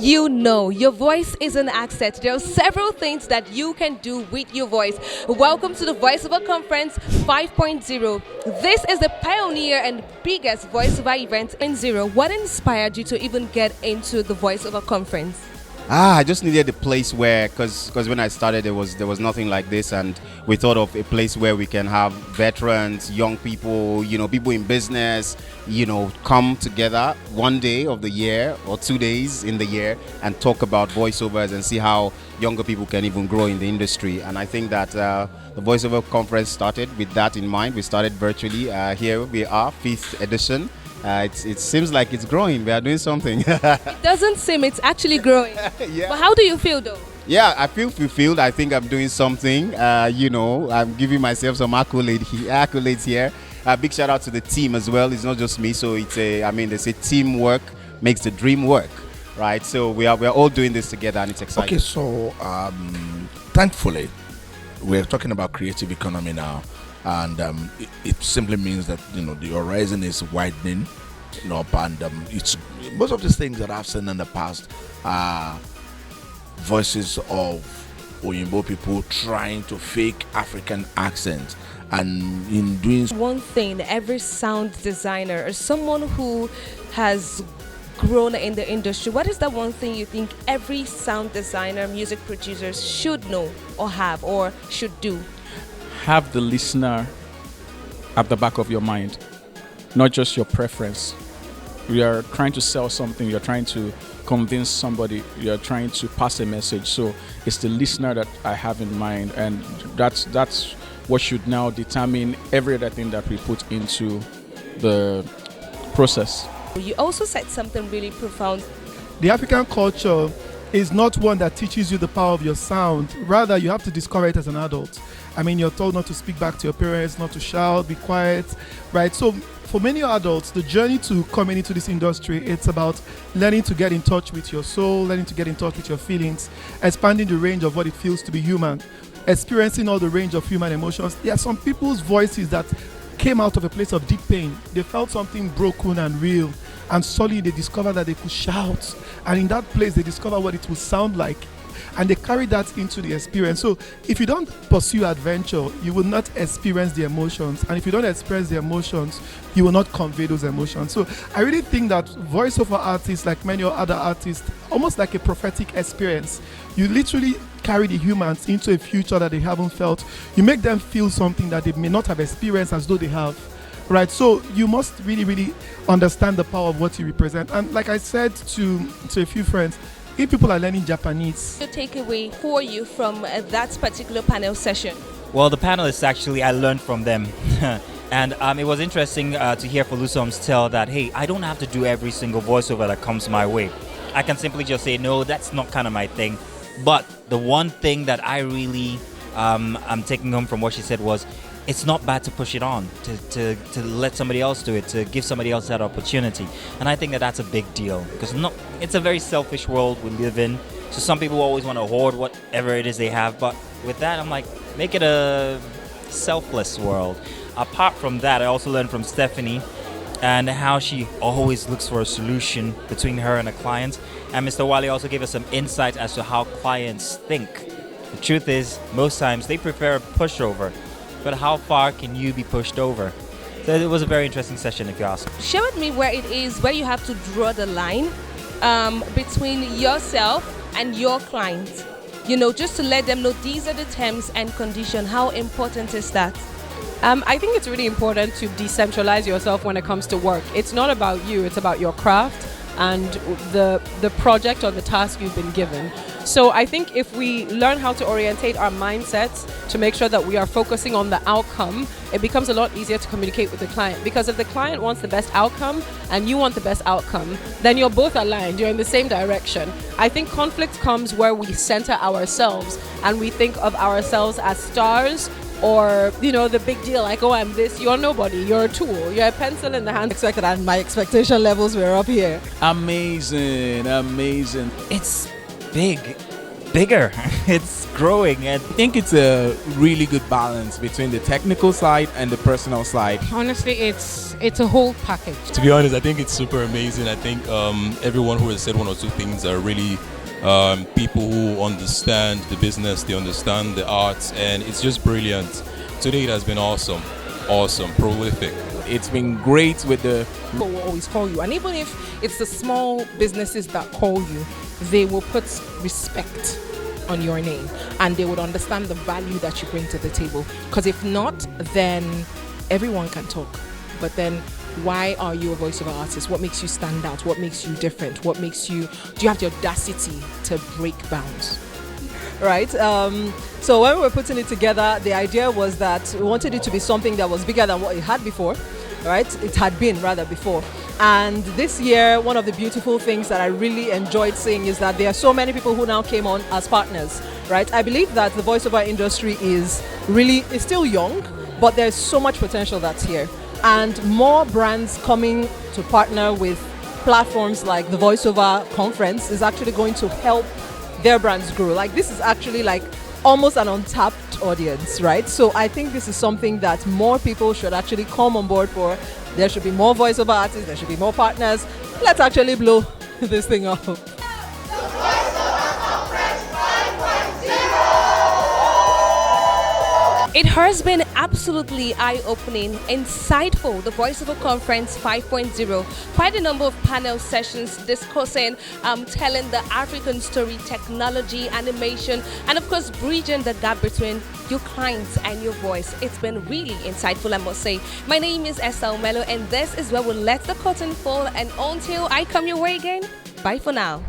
you know your voice is an asset? There are several things that you can do with your voice. Welcome to the Voiceover Conference 5.0. This is the pioneer and biggest voiceover event in zero. What inspired you to even get into the Voiceover Conference? I just needed a place where, because when I started, there was nothing like this, and we thought of a place where we can have veterans, young people, people in business, come together one day of the year or 2 days in the year and talk about voiceovers and see how younger people can even grow in the industry. And I think that the Voiceover Conference started with that in mind. We started virtually. Here we are, 5th edition. It seems like it's growing. We are doing something. It doesn't seem, it's actually growing. Yeah. But how do you feel though? Yeah, I feel fulfilled. I think I'm doing something. I'm giving myself some accolades here. Big shout out to the team as well. It's not just me. So they say teamwork makes the dream work, right? So we are all doing this together, and it's exciting. Okay, so thankfully, we're talking about creative economy now. And it simply means that the horizon is widening up, and it's most of the things that I've seen in the past are voices of Oyinbo people trying to fake African accents, and in doing one thing, every sound designer or someone who has grown in the industry, what is that one thing you think every sound designer, music producers should know or have or should do? Have the listener at the back of your mind, not just your preference. You are trying to sell something, you're trying to convince somebody, you're trying to pass a message. So it's the listener that I have in mind, and that's what should now determine every other thing that we put into the process. You also said something really profound. The African culture is not one that teaches you the power of your sound. Rather, you have to discover it as an adult. I mean, you're told not to speak back to your parents, not to shout, be quiet, right? So for many adults, the journey to coming into this industry, it's about learning to get in touch with your soul, learning to get in touch with your feelings, expanding the range of what it feels to be human, experiencing all the range of human emotions. There are some people's voices that came out of a place of deep pain. They felt something broken and real, and suddenly they discovered that they could shout, and in that place they discovered what it would sound like, and they carried that into the experience. So if you don't pursue adventure, you will not experience the emotions, and if you don't experience the emotions, you will not convey those emotions. So I really think that voiceover artists, like many other artists, almost like a prophetic experience. You literally carry the humans into a future that they haven't felt. You make them feel something that they may not have experienced as though they have. Right, so you must really, really understand the power of what you represent. And like I said to a few friends, if people are learning Japanese, the takeaway for you from that particular panel session? Well, the panelists actually, I learned from them. And it was interesting to hear Folusom's tell that, hey, I don't have to do every single voiceover that comes my way. I can simply just say, no, that's not kind of my thing. But the one thing that I really I'm taking home from what she said was, it's not bad to push it on, to let somebody else do it, to give somebody else that opportunity. And I think that that's a big deal, because it's a very selfish world we live in. So some people always want to hoard whatever it is they have. But with that, I'm like, make it a selfless world. Apart from that, I also learned from Stephanie and how she always looks for a solution between her and a client. And Mr. Wale also gave us some insight as to how clients think. The truth is, most times they prefer a pushover. But how far can you be pushed over? So it was a very interesting session, if you ask. Share with me where it is, where you have to draw the line between yourself and your client. Just to let them know these are the terms and conditions. How important is that? I think it's really important to decentralize yourself when it comes to work. It's not about you, it's about your craft and the project or the task you've been given. So I think if we learn how to orientate our mindsets to make sure that we are focusing on the outcome, it becomes a lot easier to communicate with the client. Because if the client wants the best outcome and you want the best outcome, then you're both aligned, you're in the same direction. I think conflict comes where we center ourselves and we think of ourselves as stars, or the big deal, like, oh, I'm this, you're nobody, you're a tool, you're a pencil in the hand. Expected, and my expectation levels were up here. Amazing. It's big. bigger. It's growing, and I think it's a really good balance between the technical side and the personal side. Honestly, it's a whole package. To be honest, I think it's super amazing. I think everyone who has said one or two things are really people who understand the business, they understand the arts, and it's just brilliant. Today it has been awesome, prolific. It's been great with the People will always call you, and even if it's the small businesses that call you, they will put respect on your name, and they would understand the value that you bring to the table. Because if not, then everyone can talk, but then why are you a voiceover artist? What makes you stand out? What makes you different? Do you have the audacity to break bounds? Right. So when we were putting it together, the idea was that we wanted it to be something that was bigger than what it had before, right? It had been rather before. And this year, one of the beautiful things that I really enjoyed seeing is that there are so many people who now came on as partners, right? I believe that the voiceover industry is still young, but there's so much potential that's here. And more brands coming to partner with platforms like the Voiceover Conference is actually going to help their brands grow. Like, this is actually like almost an untapped audience, right? So I think this is something that more people should actually come on board for. There should be more voiceover artists, there should be more partners. Let's actually blow this thing up. It has been absolutely eye-opening, insightful, the Voiceover Conference 5.0. Quite a number of panel sessions discussing, telling the African story, technology, animation, and of course bridging the gap between your clients and your voice. It's been really insightful, I must say. My name is Estelle Mello, and this is where we'll let the curtain fall, and until I come your way again, bye for now.